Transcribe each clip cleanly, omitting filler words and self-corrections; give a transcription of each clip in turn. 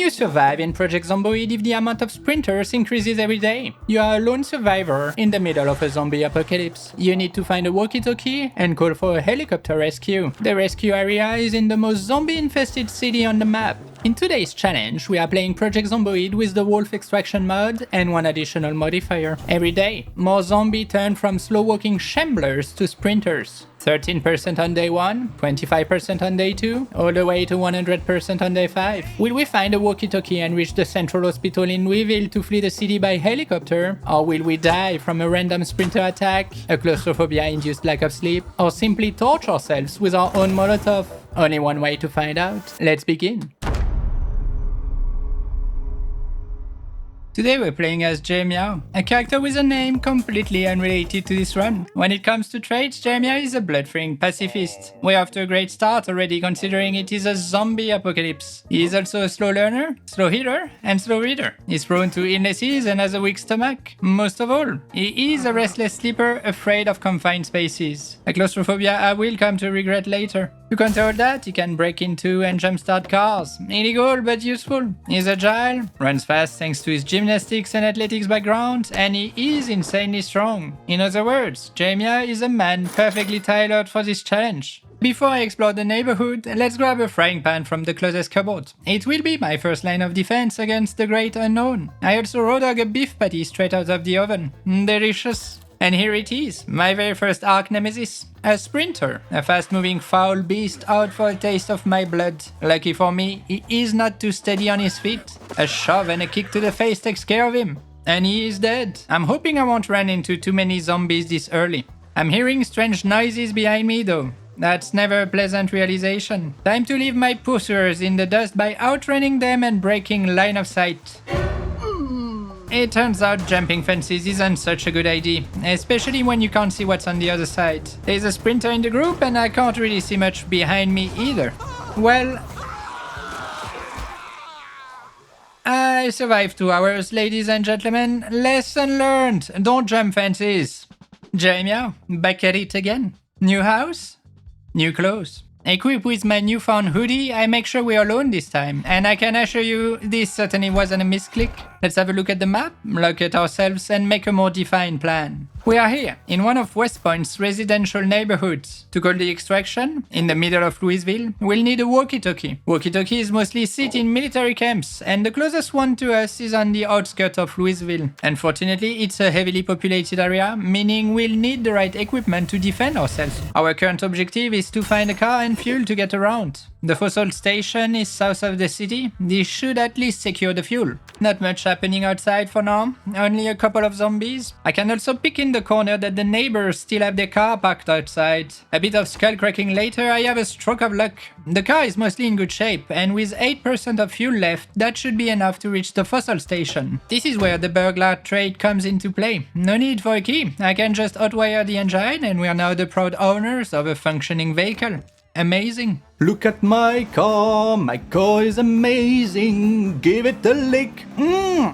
you survive in Project Zomboid if the amount of sprinters increases every day? You are a lone survivor in the middle of a zombie apocalypse. You need to find a walkie-talkie and call for a helicopter rescue. The rescue area is in the most zombie-infested city on the map. In today's challenge, we are playing Project Zomboid with the Wolf Extraction mod and one additional modifier. Every day, more zombies turn from slow-walking shamblers to sprinters. 13% on day 1, 25% on day 2, all the way to 100% on day 5. Will we find a walkie-talkie and reach the central hospital in Louisville to flee the city by helicopter? Or will we die from a random sprinter attack, a claustrophobia-induced lack of sleep, or simply torch ourselves with our own Molotov? Only one way to find out. Let's begin. Today we're playing as Jere MIAOW, a character with a name completely unrelated to this run. When it comes to traits, Jere MIAOW is a blood-freeing pacifist. We're off to a great start already considering it is a zombie apocalypse. He is also a slow learner, slow healer, and slow reader. He's prone to illnesses and has a weak stomach. Most of all, he is a restless sleeper afraid of confined spaces. A claustrophobia I will come to regret later. To counter all that, he can break into and jumpstart cars. Illegal but useful. He's agile, runs fast thanks to his gymnastics and athletics background, and he is insanely strong. In other words, Jere MIAOW is a man perfectly tailored for this challenge. Before I explore the neighborhood, let's grab a frying pan from the closest cupboard. It will be my first line of defense against the great unknown. I also raw dog a beef patty straight out of the oven. Delicious. And here it is, my very first arch nemesis. A sprinter, a fast-moving foul beast out for a taste of my blood. Lucky for me, he is not too steady on his feet. A shove and a kick to the face takes care of him. And he is dead. I'm hoping I won't run into too many zombies this early. I'm hearing strange noises behind me though. That's never a pleasant realization. Time to leave my pursuers in the dust by outrunning them and breaking line of sight. It turns out jumping fences isn't such a good idea, especially when you can't see what's on the other side. There's a sprinter in the group and I can't really see much behind me either. Well, I survived 2 hours, ladies and gentlemen. Lesson learned, don't jump fences. Jere MIAOW, back at it again. New house, new clothes. Equipped with my newfound hoodie, I make sure we're alone this time, and I can assure you this certainly wasn't a misclick. Let's have a look at the map, locate ourselves, and make a more defined plan. We are here, in one of West Point's residential neighborhoods. To call the extraction, in the middle of Louisville, we'll need a walkie-talkie. Walkie-talkies mostly sit in military camps, and the closest one to us is on the outskirts of Louisville. Unfortunately, it's a heavily populated area, meaning we'll need the right equipment to defend ourselves. Our current objective is to find a car and fuel to get around. The fossil station is south of the city. This should at least secure the fuel. Not much happening outside for now, only a couple of zombies. I can also pick in the corner that the neighbors still have their car parked outside. A bit of skull cracking later, I have a stroke of luck. The car is mostly in good shape, and with 8% of fuel left, that should be enough to reach the fossil station. This is where the burglar trait comes into play. No need for a key, I can just hotwire the engine and we are now the proud owners of a functioning vehicle. Amazing. Look at my car is amazing. Give it a lick.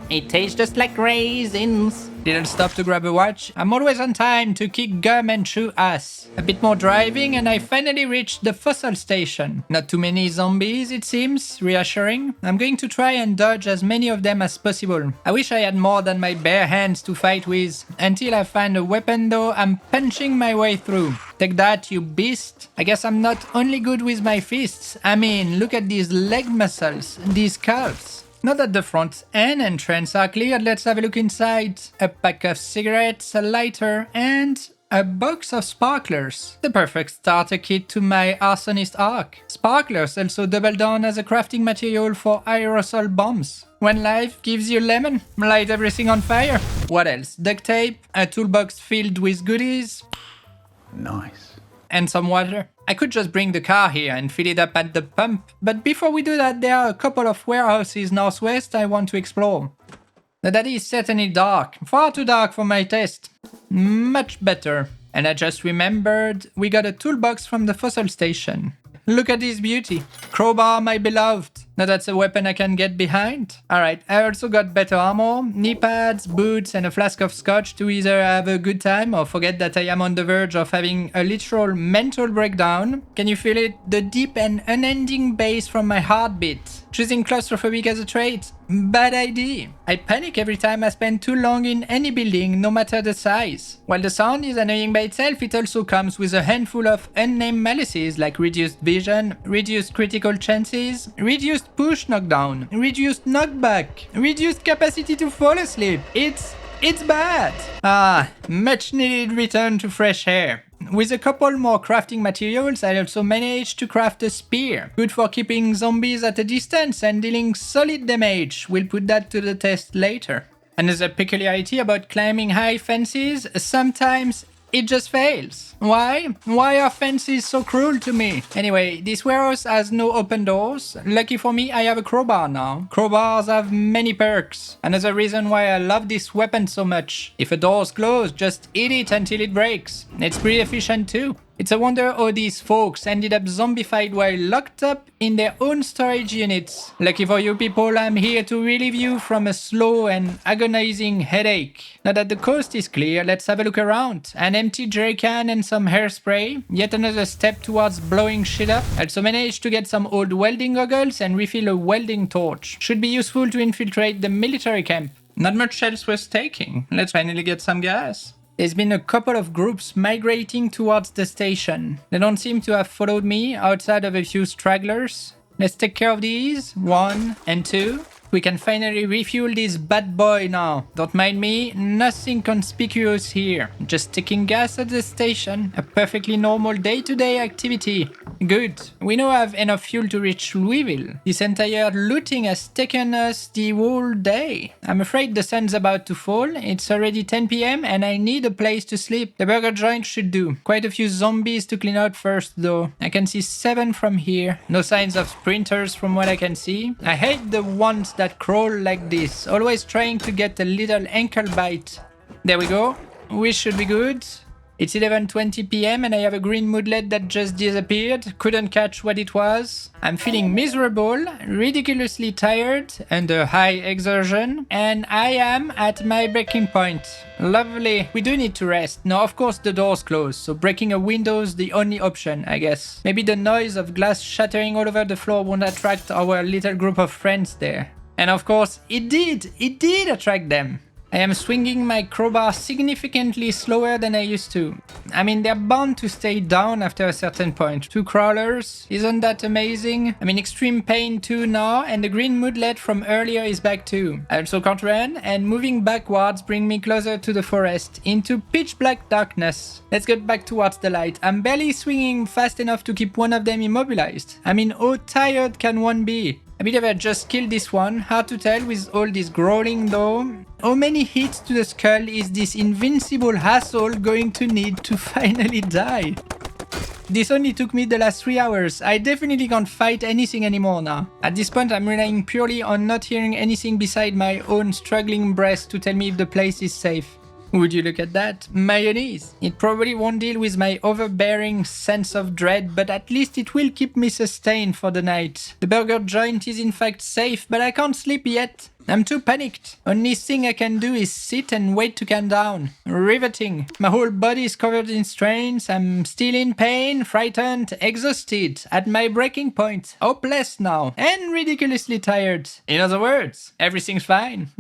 It tastes just like raisins. Didn't stop to grab a watch. I'm always on time to kick gum and chew ass. A bit more driving and I finally reached the fossil station. Not too many zombies it seems, reassuring. I'm going to try and dodge as many of them as possible. I wish I had more than my bare hands to fight with. Until I find a weapon though, I'm punching my way through. Take that, you beast. I guess I'm not only good with my fists. I mean, look at these leg muscles, these calves. Now that the front and entrance are cleared, let's have a look inside. A pack of cigarettes, a lighter, and a box of sparklers. The perfect starter kit to my arsonist arc. Sparklers also double down as a crafting material for aerosol bombs. When life gives you lemon, light everything on fire. What else? Duct tape, a toolbox filled with goodies. Nice. And some water. I could just bring the car here and fill it up at the pump, but before we do that, there are a couple of warehouses northwest I want to explore. Now that is certainly dark, far too dark for my taste. Much better. And I just remembered, we got a toolbox from the fossil station. Look at this beauty. Crowbar, my beloved. Now that's a weapon I can get behind. Alright, I also got better armor, knee pads, boots, and a flask of scotch to either have a good time or forget that I am on the verge of having a literal mental breakdown. Can you feel it? The deep and unending bass from my heartbeat. Choosing claustrophobic as a trait? Bad idea. I panic every time I spend too long in any building, no matter the size. While the sound is annoying by itself, it also comes with a handful of unnamed malices like reduced vision, reduced critical chances, reduced push knockdown, reduced knockback, reduced capacity to fall asleep. It's bad. Much needed return to fresh air. With a couple more crafting materials, I also managed to craft a spear. Good for keeping zombies at a distance and dealing solid damage. We'll put that to the test later. Another peculiarity about climbing high fences, sometimes it just fails. Why? Why are fences so cruel to me? Anyway, this warehouse has no open doors. Lucky for me, I have a crowbar now. Crowbars have many perks. Another reason why I love this weapon so much. If a door's closed, just hit it until it breaks. It's pretty efficient too. It's a wonder how these folks ended up zombified while locked up in their own storage units. Lucky for you people, I'm here to relieve you from a slow and agonizing headache. Now that the coast is clear, let's have a look around. An empty jerry can and some hairspray. Yet another step towards blowing shit up. I also managed to get some old welding goggles and refill a welding torch. Should be useful to infiltrate the military camp. Not much else was taking. Let's finally get some gas. There's been a couple of groups migrating towards the station. They don't seem to have followed me outside of a few stragglers. Let's take care of these. 1 and 2. We can finally refuel this bad boy now. Don't mind me, nothing conspicuous here. Just taking gas at the station. A perfectly normal day-to-day activity. Good. We now have enough fuel to reach Louisville. This entire looting has taken us the whole day. I'm afraid the sun's about to fall. It's already 10 PM and I need a place to sleep. The burger joint should do. Quite a few zombies to clean out first though. I can see 7 from here. No signs of sprinters from what I can see. I hate the ones that crawl like this. Always trying to get a little ankle bite. There we go. We should be good. It's 11:20 PM and I have a green moodlet that just disappeared. Couldn't catch what it was. I'm feeling miserable, ridiculously tired, under high exertion, and I am at my breaking point. Lovely. We do need to rest. Now, of course, the door's closed, so breaking a window's the only option, I guess. Maybe the noise of glass shattering all over the floor won't attract our little group of friends there. And of course, it did attract them. I am swinging my crowbar significantly slower than I used to. I mean, they're bound to stay down after a certain point. 2 crawlers, isn't that amazing? I'm in extreme pain too now, and the green moodlet from earlier is back too. I also can't run, and moving backwards brings me closer to the forest, into pitch black darkness. Let's get back towards the light. I'm barely swinging fast enough to keep one of them immobilized. I mean, how tired can one be? I believe I just killed this one. Hard to tell with all this growling though. How many hits to the skull is this invincible asshole going to need to finally die? This only took me the last 3 hours. I definitely can't fight anything anymore now. At this point, I'm relying purely on not hearing anything beside my own struggling breath to tell me if the place is safe. Would you look at that? Mayonnaise. It probably won't deal with my overbearing sense of dread, but at least it will keep me sustained for the night. The burger joint is in fact safe, but I can't sleep yet. I'm too panicked. Only thing I can do is sit and wait to calm down. Riveting. My whole body is covered in strains. I'm still in pain, frightened, exhausted, at my breaking point. Hopeless now, and ridiculously tired. In other words, everything's fine.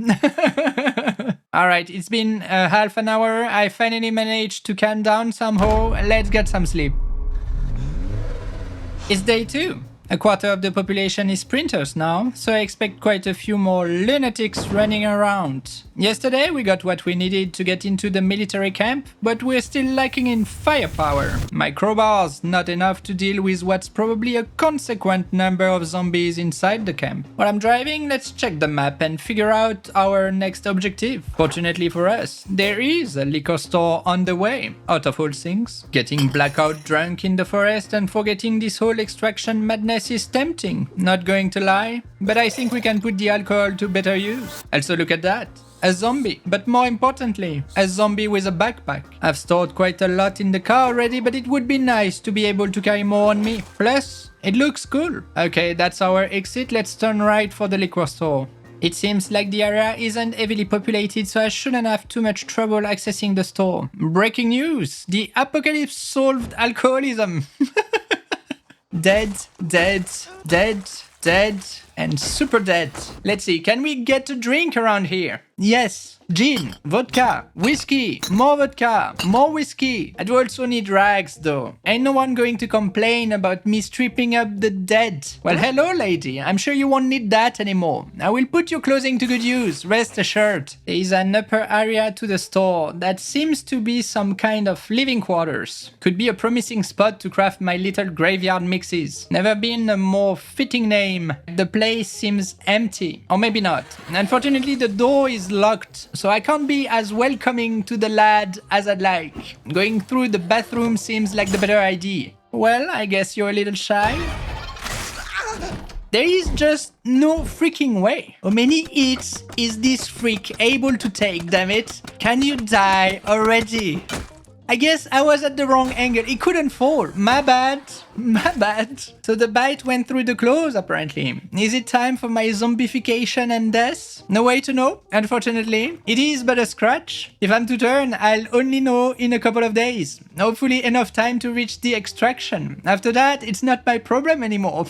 Alright, it's been half an hour. I finally managed to calm down somehow. Let's get some sleep. It's day 2. A quarter of the population is sprinters now, so I expect quite a few more lunatics running around. Yesterday we got what we needed to get into the military camp, but we're still lacking in firepower. My crowbar's not enough to deal with what's probably a consequent number of zombies inside the camp. While I'm driving, let's check the map and figure out our next objective. Fortunately for us, there is a liquor store on the way. Out of all things, getting blackout drunk in the forest and forgetting this whole extraction madness Guinness is tempting, not going to lie, but I think we can put the alcohol to better use. Also look at that. A zombie, but more importantly, a zombie with a backpack. I've stored quite a lot in the car already, but it would be nice to be able to carry more on me. Plus, it looks cool. Okay, that's our exit. Let's turn right for the liquor store. It seems like the area isn't heavily populated, so I shouldn't have too much trouble accessing the store. Breaking news! The apocalypse solved alcoholism! Dead, dead, dead, dead, and super dead. Let's see, can we get a drink around here? Yes. Gin, vodka, whiskey, more vodka, more whiskey. I do also need rags though. Ain't no one going to complain about me stripping up the dead. Well, hello lady, I'm sure you won't need that anymore. I will put your clothing to good use, rest assured. There is an upper area to the store that seems to be some kind of living quarters. Could be a promising spot to craft my little graveyard mixes. Never been a more fitting name. The place seems empty, or maybe not. Unfortunately, the door is locked, so I can't be as welcoming to the lad as I'd like. Going through the bathroom seems like the better idea. Well, I guess you're a little shy. There is just no freaking way. How many hits is this freak able to take, damn it? Can you die already? I guess I was at the wrong angle. He couldn't fall. My bad. My bad. So the bite went through the clothes, apparently. Is it time for my zombification and death? No way to know, unfortunately. It is but a scratch. If I'm to turn, I'll only know in a couple of days. Hopefully enough time to reach the extraction. After that, it's not my problem anymore.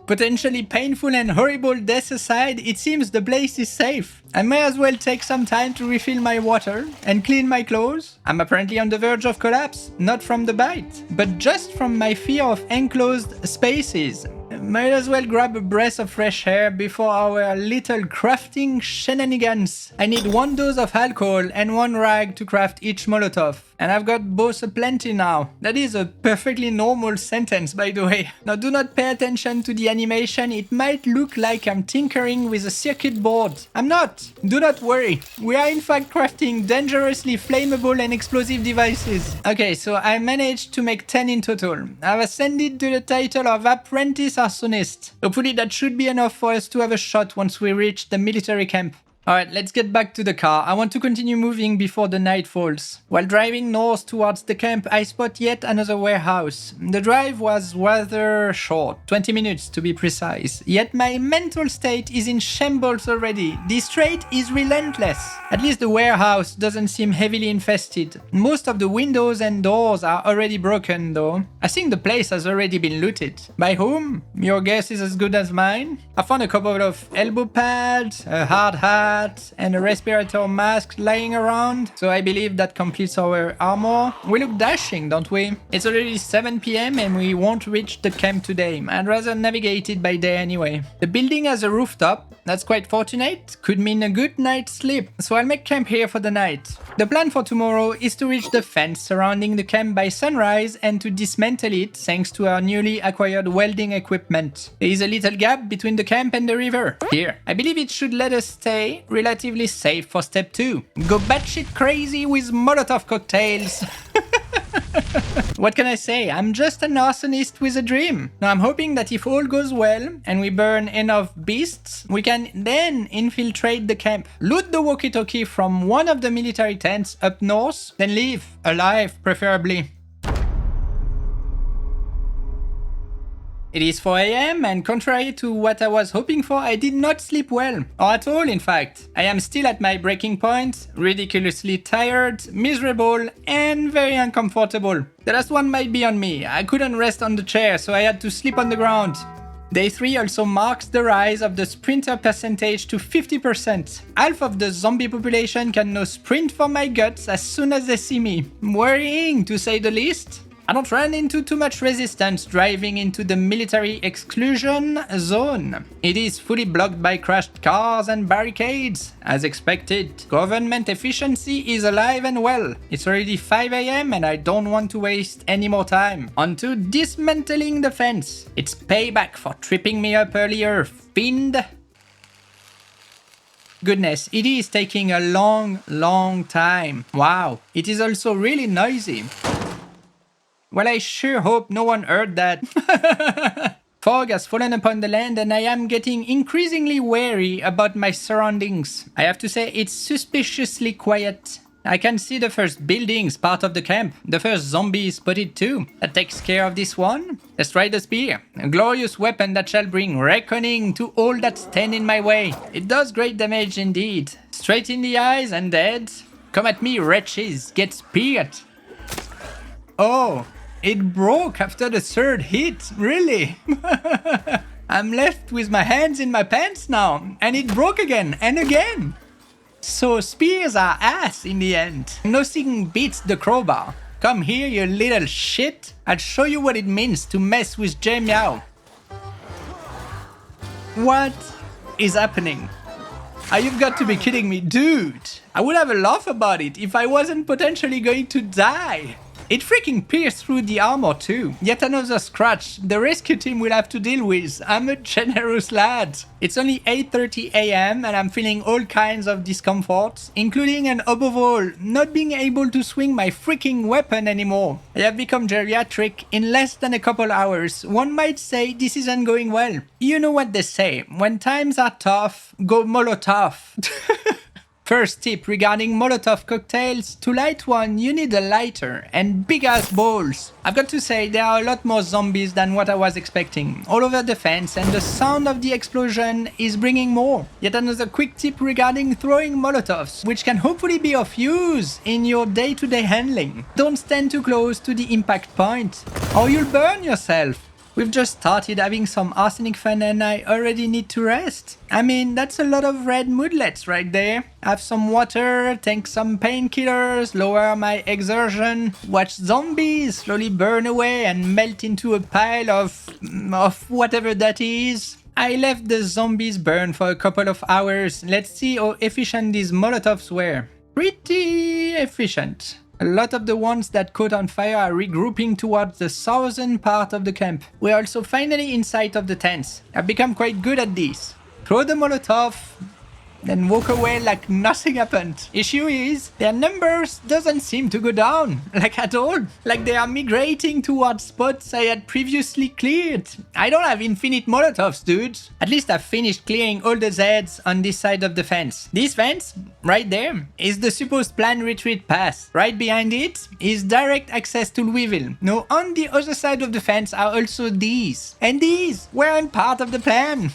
Potentially painful and horrible death aside, it seems the place is safe. I may as well take some time to refill my water and clean my clothes. I'm apparently on the verge of collapse, not from the bite, but just from my fear of enclosed spaces. Might as well grab a breath of fresh air before our little crafting shenanigans. I need 1 dose of alcohol and 1 rag to craft each Molotov. And I've got both aplenty now. That is a perfectly normal sentence, by the way. Now do not pay attention to the animation. It might look like I'm tinkering with a circuit board. I'm not. Do not worry. We are in fact crafting dangerously flammable and explosive devices. Okay, so I managed to make 10 in total. I've ascended to the title of Apprentice Arsonist. Hopefully that should be enough for us to have a shot once we reach the military camp. Alright, let's get back to the car. I want to continue moving before the night falls. While driving north towards the camp, I spot yet another warehouse. The drive was rather short, 20 minutes to be precise. Yet my mental state is in shambles already. This trait is relentless. At least the warehouse doesn't seem heavily infested. Most of the windows and doors are already broken though. I think the place has already been looted. By whom? Your guess is as good as mine. I found a couple of elbow pads, a hard hat, and a respirator mask lying around, so I believe that completes our armor. We look dashing, don't we? It's already 7 PM and we won't reach the camp today. I'd rather navigate it by day anyway. The building has a rooftop. That's quite fortunate. Could mean a good night's sleep, so I'll make camp here for the night. The plan for tomorrow is to reach the fence surrounding the camp by sunrise and to dismantle it thanks to our newly acquired welding equipment. There is a little gap between the camp and the river. Here. I believe it should let us stay relatively safe for step 2. Go batshit crazy with Molotov cocktails. What can I say? I'm just an arsonist with a dream. Now I'm hoping that if all goes well and we burn enough beasts, we can then infiltrate the camp, loot the walkie-talkie from one of the military tents up north, then leave, alive preferably. It is 4 AM and contrary to what I was hoping for, I did not sleep well. Or at all, in fact. I am still at my breaking point, ridiculously tired, miserable, and very uncomfortable. The last one might be on me. I couldn't rest on the chair, so I had to sleep on the ground. Day 3 also marks the rise of the sprinter percentage to 50%. Half of the zombie population can now sprint for my guts as soon as they see me. Worrying, to say the least. I don't run into too much resistance driving into the military exclusion zone. It is fully blocked by crashed cars and barricades, as expected. Government efficiency is alive and well. It's already 5 AM and I don't want to waste any more time. On to dismantling the fence. It's payback for tripping me up earlier, fiend. Goodness, it is taking a long time. Wow, it is also really noisy. Well, I sure hope no one heard that. Fog has fallen upon the land and I am getting increasingly wary about my surroundings. I have to say it's suspiciously quiet. I can see the first buildings part of the camp. The first zombie is spotted too. That takes care of this one. Let's try the spear. A glorious weapon that shall bring reckoning to all that stand in my way. It does great damage indeed. Straight in the eyes and dead. Come at me, wretches. Get speared. Oh, it broke after the third hit. Really? I'm left with my hands in my pants now. And it broke again and again. So spears are ass in the end. Nothing beats the crowbar. Come here, you little shit. I'll show you what it means to mess with Jere MIAOW. What is happening? You've got to be kidding me, dude. I would have a laugh about it if I wasn't potentially going to die. It freaking pierced through the armor too. Yet another scratch the rescue team will have to deal with. I'm a generous lad. It's only 8:30 AM and I'm feeling all kinds of discomfort, including and above all, not being able to swing my freaking weapon anymore. I have become geriatric in less than a couple hours. One might say this isn't going well. You know what they say, when times are tough, go Molotov. First tip regarding Molotov cocktails, to light one you need a lighter and big ass balls. I've got to say there are a lot more zombies than what I was expecting, all over the fence, and the sound of the explosion is bringing more. Yet another quick tip regarding throwing Molotovs, which can hopefully be of use in your day-to-day handling. Don't stand too close to the impact point, or you'll burn yourself. We've just started having some arsenic fun and I already need to rest. I mean, that's a lot of red moodlets right there. Have some water, take some painkillers, lower my exertion, watch zombies slowly burn away and melt into a pile of whatever that is. I left the zombies burn for a couple of hours. Let's see how efficient these Molotovs were. Pretty efficient. A lot of the ones that caught on fire are regrouping towards the southern part of the camp. We're also finally in sight of the tents. I've become quite good at this. Throw the Molotov, then walk away like nothing happened. Issue is, their numbers doesn't seem to go down, like at all. Like they are migrating towards spots I had previously cleared. I don't have infinite Molotovs, dude. At least I've finished clearing all the Zeds on this side of the fence. This fence, right there, is the supposed planned retreat path. Right behind it is direct access to Louisville. Now on the other side of the fence are also these. And these weren't part of the plan.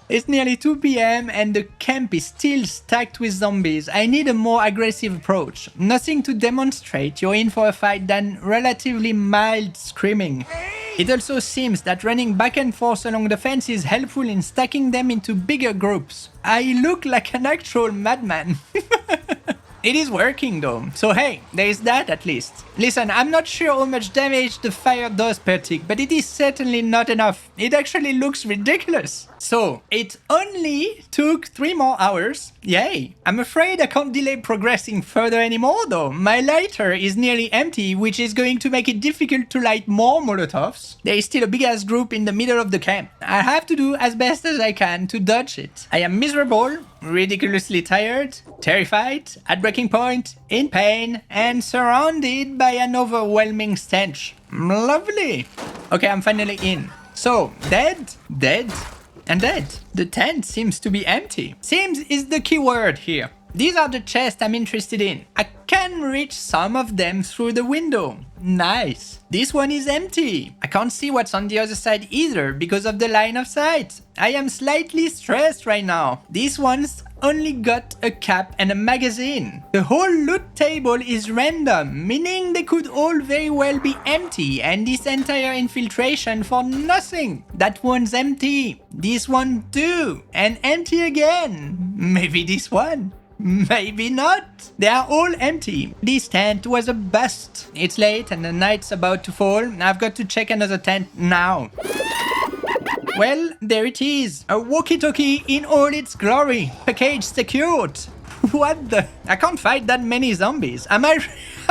It's nearly 2 PM and the camp is still stacked with zombies. I need a more aggressive approach. Nothing to demonstrate you're in for a fight than relatively mild screaming. It also seems that running back and forth along the fence is helpful in stacking them into bigger groups. I look like an actual madman. It is working though, so hey, there is that at least. Listen, I'm not sure how much damage the fire does per tick, but it is certainly not enough. It actually looks ridiculous. So, it only took 3 more hours. Yay! I'm afraid I can't delay progressing further anymore though. My lighter is nearly empty, which is going to make it difficult to light more Molotovs. There is still a big ass group in the middle of the camp. I have to do as best as I can to dodge it. I am miserable, ridiculously tired, terrified, at breaking point, in pain, and surrounded by an overwhelming stench. Lovely! Okay, I'm finally in. So, dead, and dead. The tent seems to be empty. Seems is the key word here. These are the chests I'm interested in. I can reach some of them through the window. Nice. This one is empty. I can't see what's on the other side either because of the line of sight. I am slightly stressed right now. This one's only got a cap and a magazine. The whole loot table is random, meaning they could all very well be empty and this entire infiltration for nothing. That one's empty. This one too. And empty again. Maybe this one. Maybe not. They are all empty. This tent was a bust. It's late and the night's about to fall. I've got to check another tent now. Well, there it is. A walkie-talkie in all its glory. Package secured. What the? I can't fight that many zombies. Am I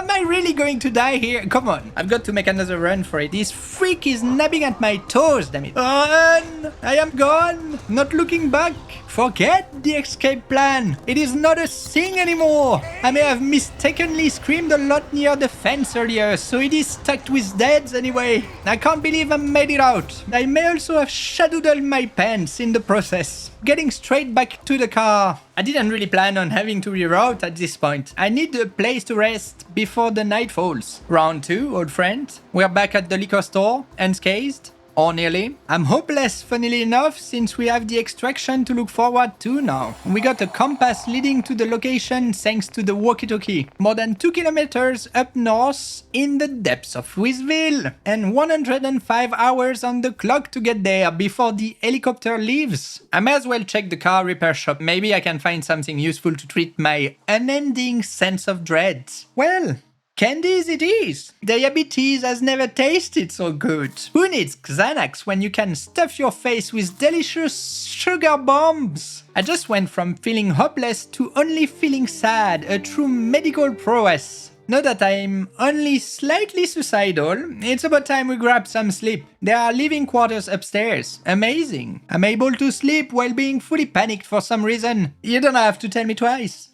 Am I really going to die here? Come on, I've got to make another run for it. This freak is nabbing at my toes, damn it. Run! I am gone! Not looking back. Forget the escape plan. It is not a thing anymore. I may have mistakenly screamed a lot near the fence earlier, so it is stuck with deads anyway. I can't believe I made it out. I may also have shadoodled my pants in the process. Getting straight back to the car. I didn't really plan on having to reroute at this point. I need a place to rest before the night falls. Round 2, old friend. We're back at the liquor store, unscathed. Or nearly. I'm hopeless, funnily enough, since we have the extraction to look forward to now. We got a compass leading to the location thanks to the walkie-talkie. More than 2 kilometers up north in the depths of Louisville. And 105 hours on the clock to get there before the helicopter leaves. I may as well check the car repair shop. Maybe I can find something useful to treat my unending sense of dread. Well, candies it is. Diabetes has never tasted so good. Who needs Xanax when you can stuff your face with delicious sugar bombs? I just went from feeling hopeless to only feeling sad, a true medical prowess. Now that I'm only slightly suicidal, it's about time we grab some sleep. There are living quarters upstairs. Amazing. I'm able to sleep while being fully panicked for some reason. You don't have to tell me twice.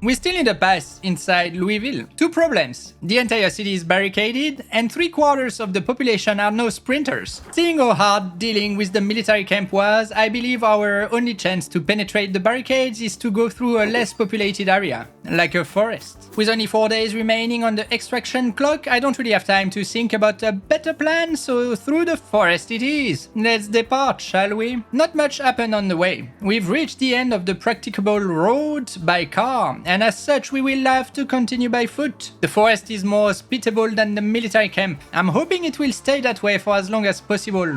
We're still in the pass inside Louisville. 2 problems. The entire city is barricaded and 3/4 of the population are no sprinters. Seeing how hard dealing with the military camp was, I believe our only chance to penetrate the barricades is to go through a less populated area, like a forest. With only 4 days remaining on the extraction clock, I don't really have time to think about a better plan, so through the forest it is. Let's depart, shall we? Not much happened on the way. We've reached the end of the practicable road by car, and as such we will have to continue by foot. The forest is more hospitable than the military camp. I'm hoping it will stay that way for as long as possible.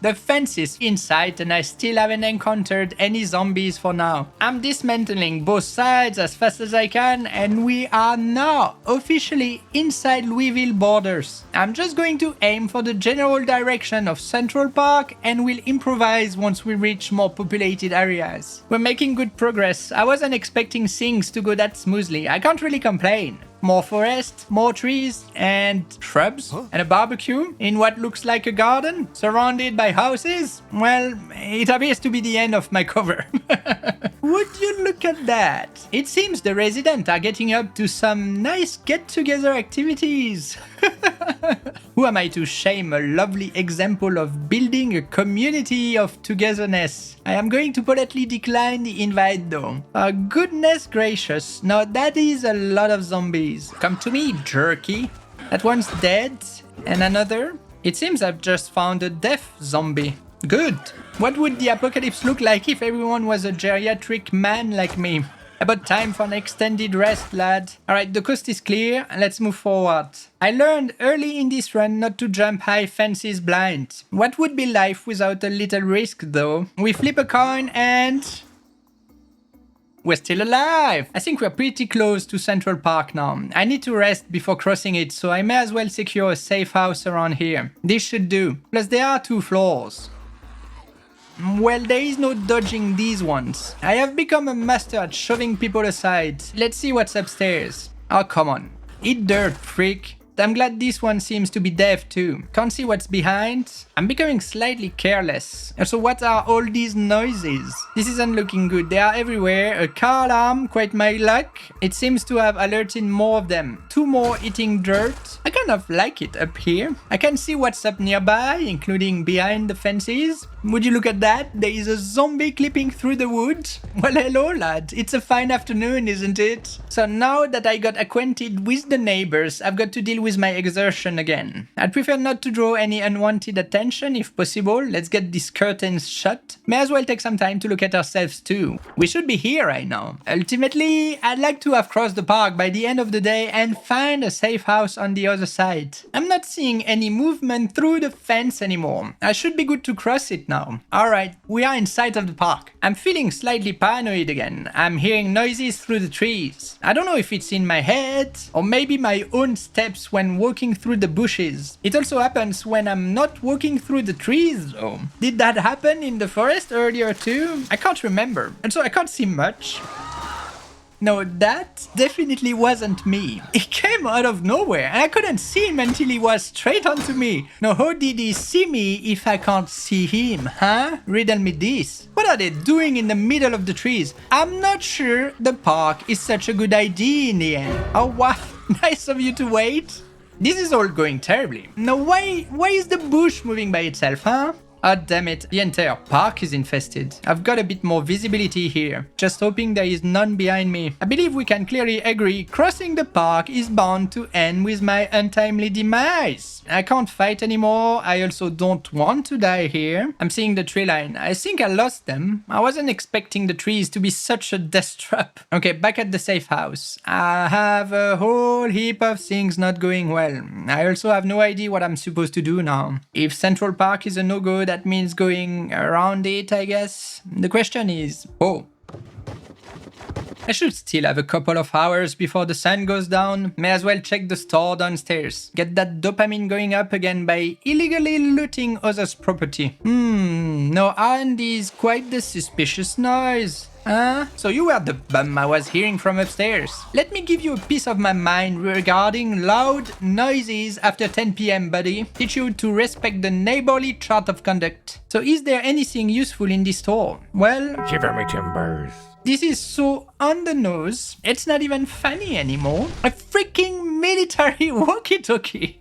The fence is in sight and I still haven't encountered any zombies for now. I'm dismantling both sides as fast as I can and we are now officially inside Louisville borders. I'm just going to aim for the general direction of Central Park and will improvise once we reach more populated areas. We're making good progress. I wasn't expecting things to go that smoothly. I can't really complain. More forest, more trees, and shrubs, and a barbecue in what looks like a garden, surrounded by houses. Well, it appears to be the end of my cover. Would you look at that? It seems the residents are getting up to some nice get-together activities. Who am I to shame a lovely example of building a community of togetherness? I am going to politely decline the invite though. Goodness gracious, now that is a lot of zombies. Come to me, jerky. That one's dead, and another. It seems I've just found a deaf zombie. Good. What would the apocalypse look like if everyone was a geriatric man like me? About time for an extended rest, lad. Alright, the coast is clear, let's move forward. I learned early in this run not to jump high fences blind. What would be life without a little risk though? We flip a coin and... we're still alive! I think we're pretty close to Central Park now. I need to rest before crossing it, so I may as well secure a safe house around here. This should do. Plus there are 2 floors. Well, there is no dodging these ones. I have become a master at shoving people aside. Let's see what's upstairs. Oh, come on. Eat dirt, freak. I'm glad this one seems to be deaf too. Can't see what's behind. I'm becoming slightly careless. So what are all these noises? This isn't looking good. They are everywhere. A car alarm, quite my luck. It seems to have alerted more of them. 2 more eating dirt. I kind of like it up here. I can see what's up nearby, including behind the fences. Would you look at that? There is a zombie clipping through the wood. Well, hello lad. It's a fine afternoon, isn't it? So now that I got acquainted with the neighbors, I've got to deal with my exertion again. I'd prefer not to draw any unwanted attention if possible. Let's get these curtains shut. May as well take some time to look at ourselves too. We should be here right now. Ultimately, I'd like to have crossed the park by the end of the day and find a safe house on the other side. I'm not seeing any movement through the fence anymore. I should be good to cross it now. now. Alright, we are inside of the park. I'm feeling slightly paranoid again. I'm hearing noises through the trees. I don't know if it's in my head, or maybe my own steps when walking through the bushes. It also happens when I'm not walking through the trees though. Did that happen in the forest earlier too? I can't remember, and so I can't see much. No, that definitely wasn't me. He came out of nowhere and I couldn't see him until he was straight onto me. Now how did he see me if I can't see him, huh? Riddle me this. What are they doing in the middle of the trees? I'm not sure the park is such a good idea in the end. Oh wow, nice of you to wait. This is all going terribly. Now why is the bush moving by itself, huh? Ah, damn it, the entire park is infested. I've got a bit more visibility here. Just hoping there is none behind me. I believe we can clearly agree crossing the park is bound to end with my untimely demise. I can't fight anymore. I also don't want to die here. I'm seeing the tree line. I think I lost them. I wasn't expecting the trees to be such a death trap. Okay, back at the safe house. I have a whole heap of things not going well. I also have no idea what I'm supposed to do now. If Central Park is a no-go, that means going around it, I guess. The question is, I should still have a couple of hours before the sun goes down. May as well check the store downstairs. Get that dopamine going up again by illegally looting others' property. No, R&D is quite the suspicious noise. So you were the bum I was hearing from upstairs. Let me give you a piece of my mind regarding loud noises after 10 PM, buddy. Teach you to respect the neighborly chart of conduct. So is there anything useful in this store? Well, Shiver me timbers. this is so on the nose, it's not even funny anymore. A freaking military walkie-talkie.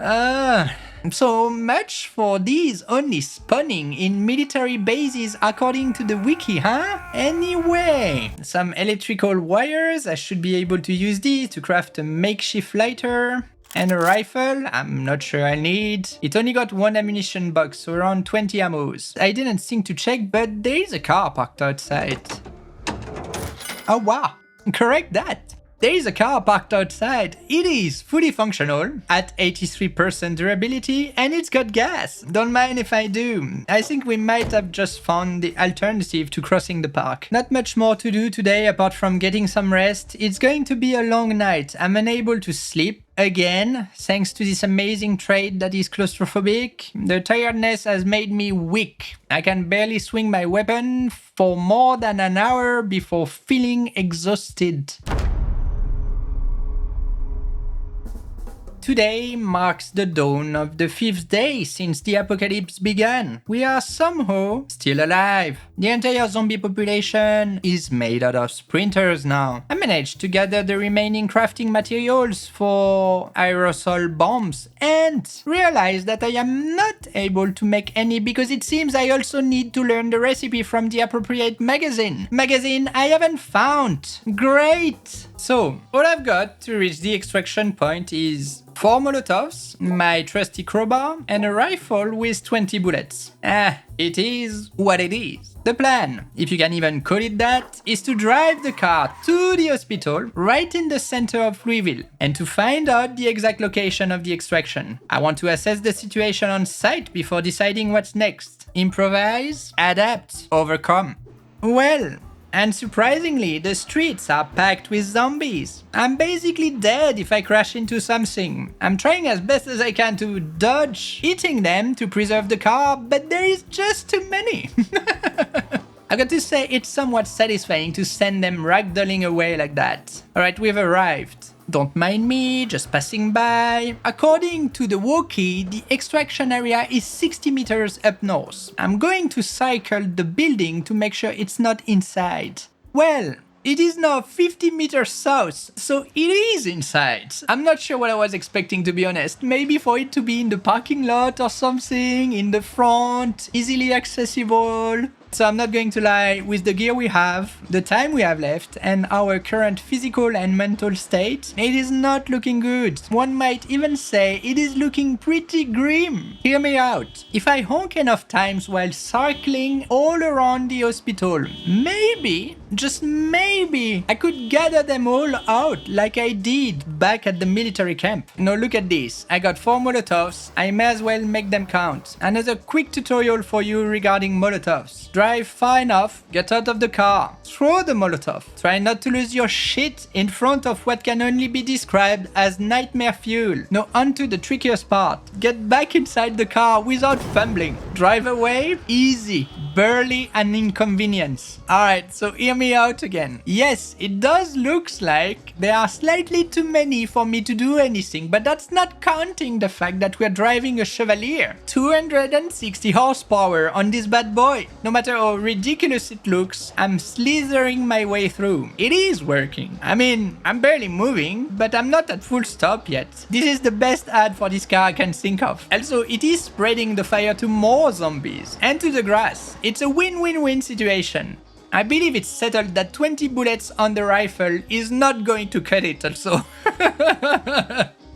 So much for these only spawning in military bases according to the wiki, huh? Anyway, some electrical wires. I should be able to use these to craft a makeshift lighter. And a rifle, I'm not sure I need. It only got one ammunition box, so around 20 ammos. I didn't think to check, but there is a car parked outside. Oh wow, correct that. There is a car parked outside. It is fully functional at 83% durability and it's got gas. Don't mind if I do. I think we might have just found the alternative to crossing the park. Not much more to do today apart from getting some rest. It's going to be a long night. I'm unable to sleep again thanks to this amazing trait that is claustrophobic. The tiredness has made me weak. I can barely swing my weapon for more than an hour before feeling exhausted. Today marks the dawn of the 5th day since the apocalypse began. We are somehow still alive. The entire zombie population is made out of sprinters now. I managed to gather the remaining crafting materials for aerosol bombs and realized that I am not able to make any because it seems I also need to learn the recipe from the appropriate magazine. Magazine I haven't found. Great! So, all I've got to reach the extraction point is 4 Molotovs, my trusty crowbar, and a rifle with 20 bullets. It is what it is. The plan, if you can even call it that, is to drive the car to the hospital right in the center of Louisville and to find out the exact location of the extraction. I want to assess the situation on site before deciding what's next. Improvise, adapt, overcome. Well, and surprisingly, the streets are packed with zombies. I'm basically dead if I crash into something. I'm trying as best as I can to dodge hitting them to preserve the car, but there is just too many. I've got to say, it's somewhat satisfying to send them ragdolling away like that. Alright, we've arrived. Don't mind me, just passing by. According to the walkie, the extraction area is 60 meters up north. I'm going to cycle the building to make sure it's not inside. Well, it is now 50 meters south, so it is inside. I'm not sure what I was expecting, to be honest. Maybe for it to be in the parking lot or something, in the front, easily accessible. So I'm not going to lie, with the gear we have, the time we have left, and our current physical and mental state, it is not looking good. One might even say it is looking pretty grim. Hear me out. If I honk enough times while circling all around the hospital, maybe, just maybe, I could gather them all out like I did back at the military camp. Now look at this. I got 4 Molotovs. I may as well make them count. Another quick tutorial for you regarding Molotovs. Drive far enough, get out of the car, throw the Molotov. Try not to lose your shit in front of what can only be described as nightmare fuel. Now onto the trickiest part. Get back inside the car without fumbling. Drive away, easy. Barely an inconvenience. Alright, so hear me out again. Yes, it does looks like there are slightly too many for me to do anything, but that's not counting the fact that we're driving a Chevalier. 260 horsepower on this bad boy. No matter how ridiculous it looks, I'm slithering my way through. It is working. I mean, I'm barely moving, but I'm not at full stop yet. This is the best ad for this car I can think of. Also, it is spreading the fire to more zombies and to the grass. It's a win-win-win situation. I believe it's settled that 20 bullets on the rifle is not going to cut it also.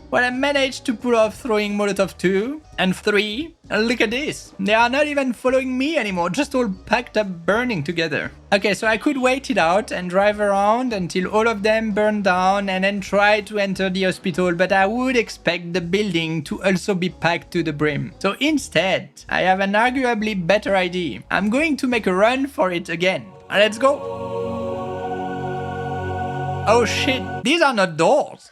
Well, I managed to pull off throwing Molotov 2 and 3. Look at this. They are not even following me anymore, just all packed up burning together. Okay, so I could wait it out and drive around until all of them burn down and then try to enter the hospital, but I would expect the building to also be packed to the brim. So instead, I have an arguably better idea. I'm going to make a run for it again. Let's go. Oh shit, these are not doors.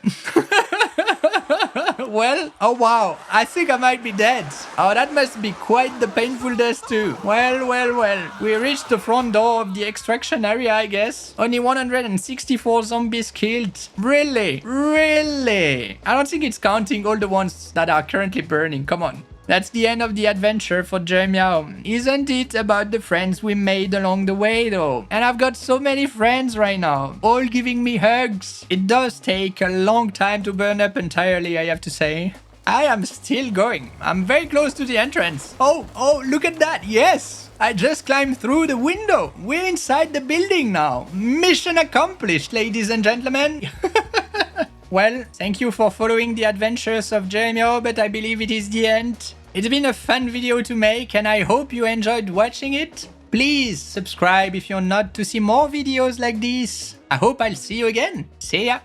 Well, oh wow, I think I might be dead. Oh, that must be quite the painful death too. Well, we reached the front door of the extraction area, I guess. Only 164 zombies killed. Really? Really? I don't think it's counting all the ones that are currently burning. Come on. That's the end of the adventure for Jere MIAOW. Isn't it about the friends we made along the way though? And I've got so many friends right now, all giving me hugs. It does take a long time to burn up entirely, I have to say. I am still going. I'm very close to the entrance. Oh, look at that. Yes, I just climbed through the window. We're inside the building now. Mission accomplished, ladies and gentlemen. Well, thank you for following the adventures of Jere MIAOW, but I believe it is the end. It's been a fun video to make and I hope you enjoyed watching it. Please subscribe if you're not to see more videos like this. I hope I'll see you again. See ya!